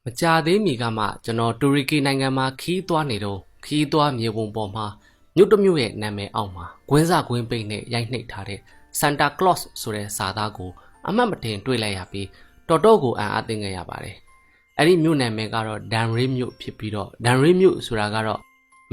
မကြသေးမီကမှကျွန်တော်တူရကီနိုင်ငံမှာခီးသွားနေတော့ခီးသွားမြေပုံပေါ်မှာမြို့တစ်မြို့ရဲ့နာမည်အောက်မှာကွင်းစကွင်းပိတ်နဲ့ရိုက်နှိပ်ထားတဲ့ Santa Claus ဆိုတဲ့စာသားကိုအမှတ်မတင်တွေ့လိုက်ရပြီးတော်တော်ကိုအံ့အားသင့်ခဲ့ရပါတယ်။အဲ့ဒီမြို့နာမည်ကတော့ဒန်ရေးမြို့ဖြစ်ပြီးတော့ဒန်ရေးမြို့ဆိုတာကတော့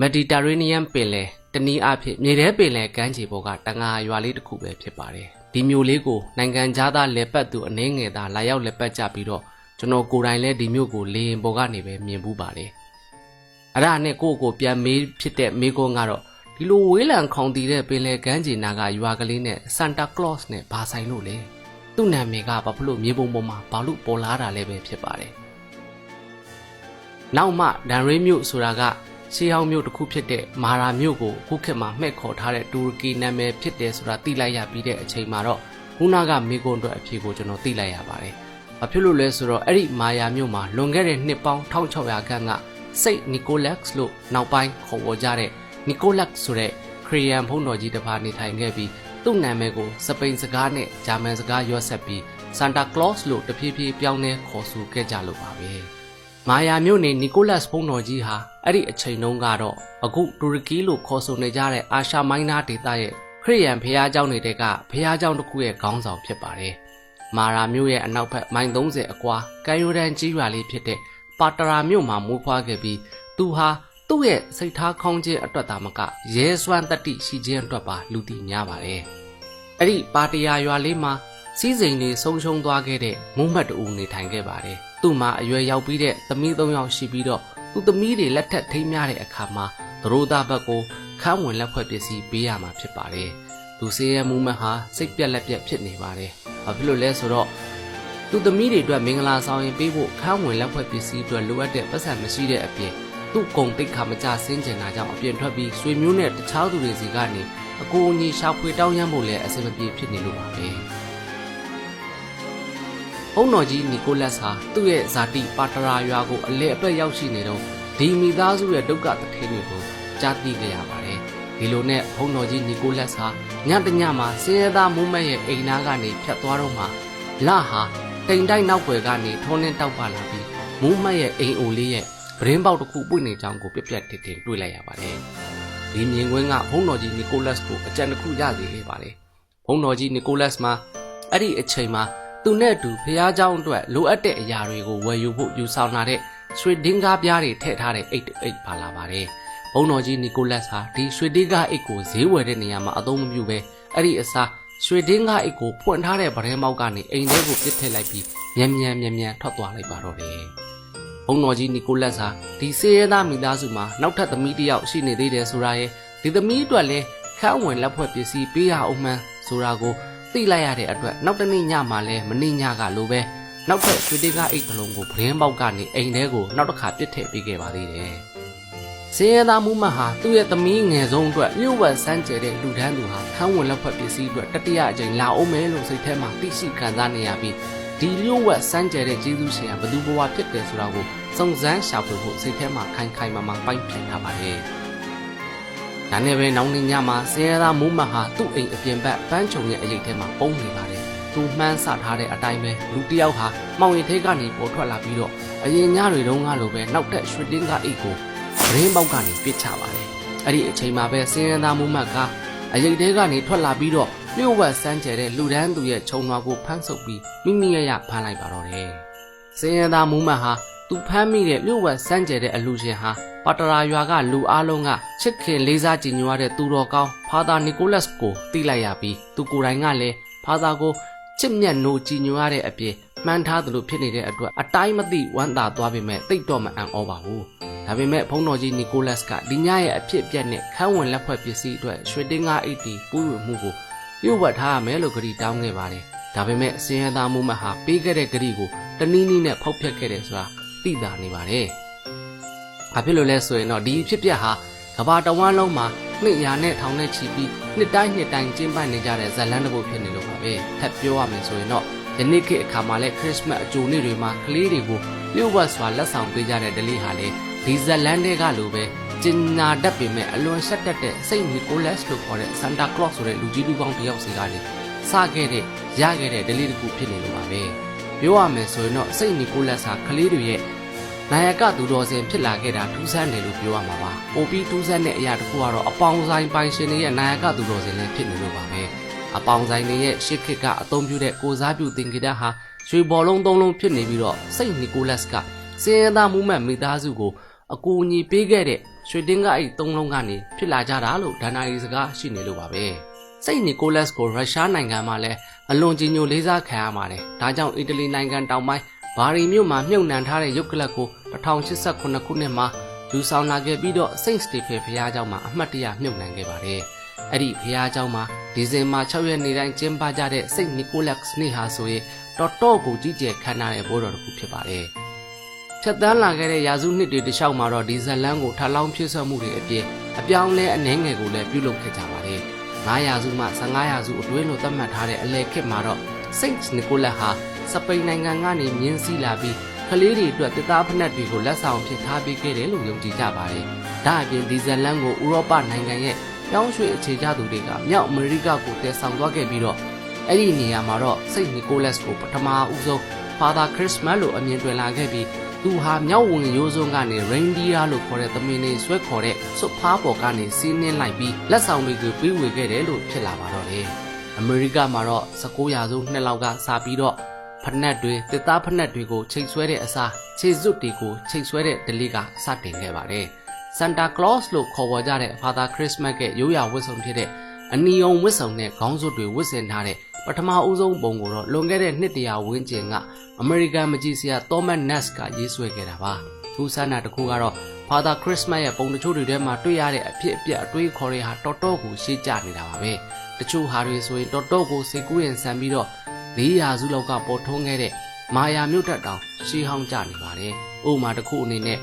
Mediterranean ပင်လယ်တနည်းအားဖြင့်မြေထဲပင်လယ်ကမ်းခြေပေါ်ကတငါရွာလေးတစ်ခုပဲဖြစ်ပါတယ်။ဒီမြို့လေးကိုနိုင်ငံသားလက်ပတ်သူအနှဲငယ်သားလာရောက်လက်ပတ်ကြပြီးတော့ကျွန်တော်ကိုယ်တိုင်လည်းဒီမြို့ကိုလေရင်ပေါ်ကနေပဲမြင်ဘူးပါတယ်။အဲ့ဒါနဲ့ကိုပြန်မေးဖြစ်တဲ့မေးခွန်းကတော့ဒီလိုဝေးလံခေါင်တည်တဲ့ပင်လယ်ကမ်းခြေနာကရွာကလေးနဲ့ Santa Claus နဲ့ဘာဆိုင်လို့လဲ။သူ့နာမည်ကဘာဖြစ်လို့မြေပုံပေါ်မှာဘာလို့ပေါ်လာတာလဲပဲဖြစ်ပါတယ်။နောက်မှဒန်ရေးမြို့ဆိုတာကရှေးဟောင်းမြို့တစ်ခုဖြစ်တဲ့မာရာမြို့ကိုခုခေတ်မှာမှဲ့ခေါ်ထားတဲ့တူရကီနာမည်ဖြစ်တယ်ဆိုတာသိလိုက်ရပြီးတဲ့အချိန်မှာတော့ခုနကမေကွန်အတွက်အဖြေကိုကျွန်တော်သိလိုက်ရပါတယ်။ဘာဖြစ်လို့လဲဆိုတော့အဲ့ဒီမာယာမြို့မှာလွန်ခဲ့တဲ့နှစ်ပေါင်း1600ခန့်ကစိတ်နီကိုလက်စ်လို့နောက်ပိုင်းခေါ်ဝေါ်ကြတဲ့နီကိုလက်ဆိုတဲ့ခရီးယန်ဘုန်းတော်ကြီးတစ်ပါးနေထိုင်ခဲ့ပြီးသူ့နာမည်ကိုစပိန်စကားနဲ့ဂျာမန်စကားရောဆက်ပြီး Santa Claus လို့တဖြည်းဖြည်းပြောင်းလဲခေါ်ဆိုခဲ့ကြလို့ပါပဲ။မာယာမြို့နေနီကိုလက်စ်ဘုန်းတော်ကြီးဟာအဲ့ဒီအချိန်တုန်းကတော့အခုတူရကီလို့ခေါ်ဆိုနေကြတဲ့အာရှမိုင်းနာဒေသရဲ့ခရီးယန်ဘုရားကျောင်းတွေကဘုရားကျောင်းတစ်ခုရဲ့ခေါင်းဆောင်ဖြစ်ပါတယ်။မာရာမြို့ရဲ့အနောက်ဘက်မိုင်30အကွာကမ်းရိုးတန်းကြီးရွာလေးဖြစ်တဲ့ပါတရာမြို့မှာမွေးဖွားခဲ့ပြီးသူဟာသူ့ရဲ့စိတ်ထားခေါင်းခြင်းအတွက်သာမကရဲစွမ်းတတ္တိရှိခြင်းအတွက်ပါလူသိများပါတယ်။အဲ့ဒီပါတရာရွာလေးမှာစီးစိမ်တွေဆုံးရှုံးသွားခဲ့တဲ့မုံမတ်တူနေထိုင်ခဲ့ပါတယ်။သူ့မှာအရွယ်ရောက်ပြီးတဲ့သမီး3ယောက်ရှိပြီးတော့သူ့သမီးတွေလက်ထက်ထိမ်းများတဲ့အခါမှာသရိုးသားဘက်ကိုခန်းဝင်လက်ဖွဲ့ပစ္စည်းပေးရမှာဖြစ်ပါတယ်။သူစေးရဲမူမတ်ဟာစိတ်ပြက်လက်ပြက်ဖြစ်နေပါတယ်။ဘာဖြစ်လို့လဲဆိုတော့သူ့သမီးတွေအတွက်မင်္ဂလာဆောင်ရင်ပေးဖို့ခန်းဝင်လက်ဖွဲ့ပစ္စည်းအတွက်လိုအပ်တဲ့ပတ်စံမရှိတဲ့အပြင်သူ့ကုံတိတ်ခါမကြဆင်းကျင်တာကြောင့်အပြင်ထွက်ပြီးဆွေမျိုးနဲ့တခြားသူတွေစီကနေအကူအညီရှာဖွေတောင်းရမ်းဖို့လည်းအဆင်မပြေဖြစ်နေလို့ပါပဲ။ဘုန်းတော်ကြီးနီကိုလက်စ်ဟာသူ့ရဲ့ဇာတိပါတရာရွာကိုအလဲအပတ်ရောက်ရှိနေတော့ဒီမိသားစုရဲ့ဒုက္ခသခင်တွေကိုကြားသိခဲ့ရပါတယ်။ဒီလိုနဲ့ဘုန်းတော်ကြီးနီကိုလက်စ်ဟာညတညမှာစင်ရသားမုံမတ်ရဲ့အိမ်သားကနေဖြတ်သွားတော့မှလဟာတိမ်တိုက်နောက်ွယ်ကနေထုံးနှင်းတောက်ပါလာပြီးမုံမတ်ရဲ့အိမ်အိုလေးရဲ့ပရင်းပေါက်တစ်ခုပွင့်နေကြောင်းကိုပြက်ပြက်ထင်ထင်တွေ့လိုက်ရပါတယ်။ဒီမြင်ကွင်းကဘုန်းတော်ကြီးနီကိုလက်စ်ကိုအကြံတစ်ခုရစေခဲ့ပါတယ်။ဘုန်းတော်ကြီးနီကိုလက်စ်မှာအဲ့ဒီအချိန်မှာသူနဲ့အတူဖျားเจ้าအတွက်လိုအပ်တဲ့အရာတွေကိုဝယ်ယူဖို့ယူဆောင်လာတဲ့ရွှေဒင်းကားပြားတွေထည့်ထားတဲ့အိတ်ပါလာပါတယ်။ဘုန်းတော်ကြီးနီကိုလက်စ်ဟာဒီရွှေဒင်းကားအိတ်ကိုဈေးဝယ်တဲ့နေရာမှာအသုံးမပြုဘဲအဲ့ဒီအစားရွှေဒင်းကားအိတ်ကိုဖွင့်ထားတဲ့ဗရင်ပေါက်ကနေအိမ်ထဲကိုပစ်ထည့်လိုက်ပြီးမြန်ထွက်သွားလိုက်ပါတော့တယ်။ဘုန်းတော်ကြီးနီကိုလက်စ်ဟာဒီစေရဲသားမိသားစုမှာနောက်ထပ်သမီးတစ်ယောက်ရှိနေသေးတယ်ဆိုတာရဲ့ဒီသမီးအတွက်လည်းခန်းဝင်လက်ဖွဲ့ပစ္စည်းပေးရအောင်မှန်းဆိုတာကိုသိလိုက်ရတဲ့အတွက်နောက်တနေ့ညမှာလဲမနေ့ညကလိုပဲနောက်ထပ်ရွှေတေးကားအိတ်တစ်လုံးကိုဗရင်ပေါက်ကနေအိမ်ထဲကိုနောက်တစ်ခါပစ်ထည့်ပေးခဲ့ပါသေးတယ်။စင်ရသားမူမတ်ဟာသူ့ရဲ့သမီးငယ်ဆုံးအတွက်လျှို့ဝှက်စမ်းကြဲတဲ့လူဒန်းသူဟာခန်းဝင်လက်ဖွဲ့ပစ္စည်းအတွက်တတိယအကြိမ်လာအောင်မဲလို့စိတ်ထဲမှာသိရှိခံစားနေရပြီးဒီလျှို့ဝှက်စမ်းကြဲတဲ့ကျေးဇူးရှင်ဟာဘသူဘဝဖြစ်တယ်ဆိုတာကိုစုံစမ်းရှာဖွေဖို့စိတ်ထဲမှာခိုင်မာပိုင်းဖြတ်ထားပါတယ်။ဒါနဲ့ပဲနောက်နေ့ညမှာစင်ရသားမူမတ်ဟာသူ့အိမ်အပြင်ဘက်ပန်းချုံရဲ့အရေးထဲမှာပုံနေပါတယ်။သူမှန်းဆထားတဲ့အတိုင်းပဲလူတစ်ယောက်ဟာမောင်ရင်ထဲကနေပေါ်ထွက်လာပြီးတော့အရင်ညတွေတုန်းကလိုပဲနောက်ထပ်ရွှေတင်းကားအိတ်ကိုဗရင်ပေါက်ကနေပစ်ချပါတယ်။အဲ့ဒီအချိန်မှာပဲစင်ရသားမူမတ်ကအရေးထဲကနေထွက်လာပြီးတော့လျှို့ဝှက်စမ်းကြဲတဲ့လူဒန်းသူရဲ့ခြုံလွှာကိုဖမ်းဆုပ်ပြီးမိမိရဖမ်းလိုက်ပါတော့တယ်။စင်ရသားမူမတ်ဟာသူဖမ်းမိတဲ့လျှို့ဝှက်စမ်းကြဲတဲ့အလူရှင်ဟာပါတရာရွာကလူအားလုံးကချစ်ခင်လေးစားကြည်ညိုရတဲ့သူတော်ကောင်းဖာသာနီကိုလက်စ်ကိုသိလိုက်ရပြီးသူကိုယ်တိုင်ကလည်းဖာသာကိုချစ်မြတ်နိုးကြည်ညိုရတဲ့အပြင်မှန်းထားသလိုဖြစ်နေတဲ့အတွက်အတိုင်းမသိဝမ်းသာသွားပေမဲ့တိတ်တော့မအံ့ဩပါဘူး။ဒါပေမဲ့ဘုန်းတော်ကြီးနီကိုလက်စ်ကဒီညရဲ့အဖြစ်အပျက်နဲ့ခန်းဝင်လက်ဖွဲ့ပစ္စည်းအတွက်ရွှေတင်းကားအိတ်တီပူးဝမှုကိုပြုတ်ဝတ်ထားရမယ်လို့ဂရီတောင်းခဲ့ပါတယ်။ဒါပေမဲ့စင်ရသားမူမတ်ဟာပေးခဲ့တဲ့ဂရီကိုတနည်းနည်းနဲ့ဖောက်ဖျက်ခဲ့တယ်ဆိုတာသိသာနေပါတယ်။ဘာဖြစ်လို့လဲဆိုရင်တော့ဒီဖြစ်ပျက်ဟာကမ္ဘာတဝန်းလုံးမှာနှစ်ရာနဲ့ထောင်နဲ့ချီပြီးနှစ်တိုင်းကျင်းပနေကြတဲ့ဇတ်လန်းတစ်ပုဒ်ဖြစ်နေလို့ပါပဲ။ထပ်ပြောရမယ်ဆိုရင်တော့ယနေ့ခေတ်အခါမှာလဲခရစ်စမတ်အကြိုနေ့တွေမှာကလေးတွေကိုလျှို့ဝှက်စွာလက်ဆောင်ပေးကြတဲ့ဒလေးဟာလေဒီဇတ်လန်းတွေကလိုပဲကျင်နာတတ်ပေမဲ့အလွန်ဆက်တက်တဲ့စိတ်နီကိုလက်စ်လို့ခေါ်တဲ့ Santa Claus ဆိုတဲ့လူကြီးလူကောင်းတစ်ယောက်စီကနေစခဲ့တဲ့ရခဲ့တဲ့ဒလေးတစ်ခုဖြစ်နေလို့ပါပဲ။ပြောရမယ်ဆိုရင်တော့စိတ်နီကိုလက်စ်ဟာကလေးတွေရဲ့ နာယကသူတော်စင်ဖြစ်လာခဲ့တာထူးဆန်းတယ်လို့ပြောရမှာပါ။ပိုပြီးထူးဆန်းတဲ့အရာတစ်ခုကတော့အပေါင်ဆိုင်ပိုင်ရှင်တွေရဲ့နာယကသူတော်စင်လည်းဖြစ်နေလို့ပါပဲ။အပေါင်ဆိုင်တွေရဲ့ရှစ်ခေတ်ကအသုံးပြုတဲ့ကိုစားပြုသင်္ကေတဟာရွှေဘော်လုံးသုံးလုံးဖြစ်နေပြီးတော့စိတ်နီကိုလတ်ကစင်ရသားမှုမှတ်မိသားစုကိုအကူအညီပေးခဲ့တဲ့ရွှေတင်းကအဲ့သုံးလုံးကနေဖြစ်လာကြတာလို့ဒဏ္ဍာရီစကားရှိနေလို့ပါပဲ။စိတ်နီကိုလတ်ကိုရုရှားနိုင်ငံမှာလည်းအလွန်ကြီးညိုလေးစားခံရပါတယ်။ဒါကြောင့်အီတလီနိုင်ငံတောင်ပိုင်းဘာရီမြို့မှာမြုပ်နှံထားတဲ့ရုပ်ကလပ်ကို1089ခုနှစ်မှာယူဆောင်လာခဲ့ပြီးတော့စိန့်စတီဖင်ဘုရားကျောင်းမှာအမှတ်တရမြုပ်နှံခဲ့ပါတယ်။အဲ့ဒီဘုရားကျောင်းမှာဒီဇင်ဘာ6ရက်နေ့တိုင်းကျင်းပကြတဲ့စိန့်နီကိုလတ်နေ့ဟာဆိုရင်တော်ကိုကြီးကျယ်ခမ်းနားတဲ့ဘိုးတော်တစ်ခုဖြစ်ပါတယ်။ဖြတ်တန်းလာခဲ့တဲ့ရာစုနှစ်တွေတလျှောက်မှာတော့ဒီဇလန်ကိုထပ်လောင်းဖြစ်ဆွမှုတွေအပြင်အပြောင်းလဲအနှဲငယ်ကိုလည်းပြုလုပ်ခဲ့ကြပါတယ်။9ရာစုမှ15ရာစုအတွင်းလို့သတ်မှတ်ထားတဲ့အလယ်ခေတ်မှာတော့စိန့်နီကိုလတ်ဟာစပိန်နိုင်ငံကနေမြင်းစည်းလာပြီးကလေးတွေအတွက်တစ်သားဖက်နှက်တွေကိုလက်ဆောင်ဖြစ်ထားပေးခဲ့တယ်လို့ယုံကြည်ကြပါတယ်။ဒါအပြင်ဒီဇလန်ကိုဥရောပနိုင်ငံရဲ့ပြောင်းရွှေ့အခြေချသူတွေကမြောက်အမေရိကကိုတည်ဆောင်သွားခဲ့ပြီးတော့အဲ့ဒီနေရာမှာတော့စိန့်နီကိုလတ်ကိုပထမဦးဆုံး Father Christmas လို့အမည်တွင်လာခဲ့ပြီးသူဟာမြောက်ဝင်ရိုးစွန်းကနေ reindeer လို့ခေါ်တဲ့သမင်တွေဆွဲခေါ်တဲ့စွတ်ဖားပေါ်ကနေစီးနှင်းလိုက်ပြီးလက်ဆောင်တွေကိုပေးဝေခဲ့တယ်လို့ဖြစ်လာပါတော့တယ်။အမေရိကမှာတော့19ရာစုနှစ်လောက်ကစပြီးတော့ဖက်နှက်တွေတစ်သားဖက်နှက်တွေကိုချိတ်ဆွဲတဲ့အစားခြေစွပ်တွေကိုချိတ်ဆွဲတဲ့ဒလေးကစတင်ခဲ့ပါတယ်။ Santa Claus လို့ခေါ်ဝေါ်ကြတဲ့ Father Christmas ရဲ့ရိုးရာဝတ်စုံဖြစ်တဲ့အနီယုံဝတ်စုံနဲ့ခေါင်းစွပ်တွေဝတ်ဆင်ထားတဲ့ပထမဦးဆုံးပုံကိုတော့လွန်ခဲ့တဲ့နှစ်တရာဝန်းကျင်ကအမေရိကန်မကြီးဆရာ Thomas Nast ကရေးဆွဲခဲ့တာပါ။သူစမ်းတာတစ်ခုကတော့ Father Christmas ရဲ့ပုံတချို့တွေထဲမှာတွေ့ရတဲ့အဖြစ်အပျက်အတွေးခေါ်တွေဟာတော်ကိုရှေ့ကျနေတာပါပဲ။တချို့ဟာတွေဆိုရင်တော်ကိုစိတ်ကူးရင်ဆန်ပြီးတော့4ရာစုလောက်ကပေါ်ထွန်းခဲ့တဲ့မာယာမြို့တက်တောင်ရှေးဟောင်းကျနေပါတယ်။ဥပမာတစ်ခုအနေနဲ့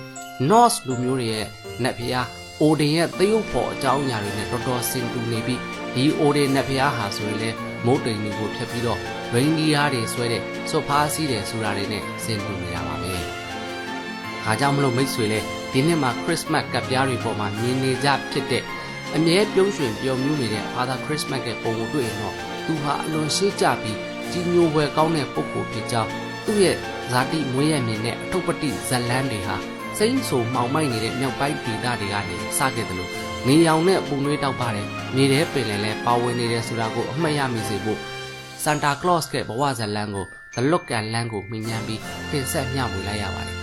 Norse လူမျိုးတွေရဲ့နတ်ဖျားအိုဒင်ရဲ့သရုပ်ဖော်အကြောင်းအရာတွေနဲ့တော်ဆင်တူနေပြီးဒီအိုဒင်နတ်ဖျားဟာဆိုရင်လည်းမိုးတိမ်တွေကိုဖျက်ပြီးတော့ reindeer တွေဆွဲတဲ့စွတ်ဖားစီးတယ်ဆိုတာတွေနဲ့ဆင်တူနေတာပါပဲ။ဒါကြောင့်မလို့မိတ်ဆွေလည်းဒီနှစ်မှာ Christmas ကပ်ပြားတွေပေါ်မှာမြင်နေကြဖြစ်တဲ့အမြဲပြုံးရွှင်ပျော်မြူးနေတဲ့ Father Christmas ရဲ့ပုံကိုတွေ့ရင်တော့သူဟာအလွန်ရှေးကျပြီးကြီးညိုဝယ်ကောင်းတဲ့ပုဂ္ဂိုလ်ဖြစ်ကြောင်းသူ့ရဲ့ဇာတိမွေးရမြင်တဲ့အထုပ်ပတိဇလန်းတွေဟာစိမ့်ဆူမှောင်မိုက်နေတဲ့မြောက်ပိုင်းဒေသတွေကနေစခဲ့တယ်လို့နေရောင်နဲ့ပူနွေးတောက်ပါတယ်မြေထဲပင်လည်းပါဝင်နေတယ်ဆိုတာကိုအမှတ်ရမိစေဖို့ Santa Claus ရဲ့ဘဝဇလန်းကို The Look and Land ကိုမြင်မြန်ပြီးတင်ဆက်မျှဝေလိုက်ရပါတယ်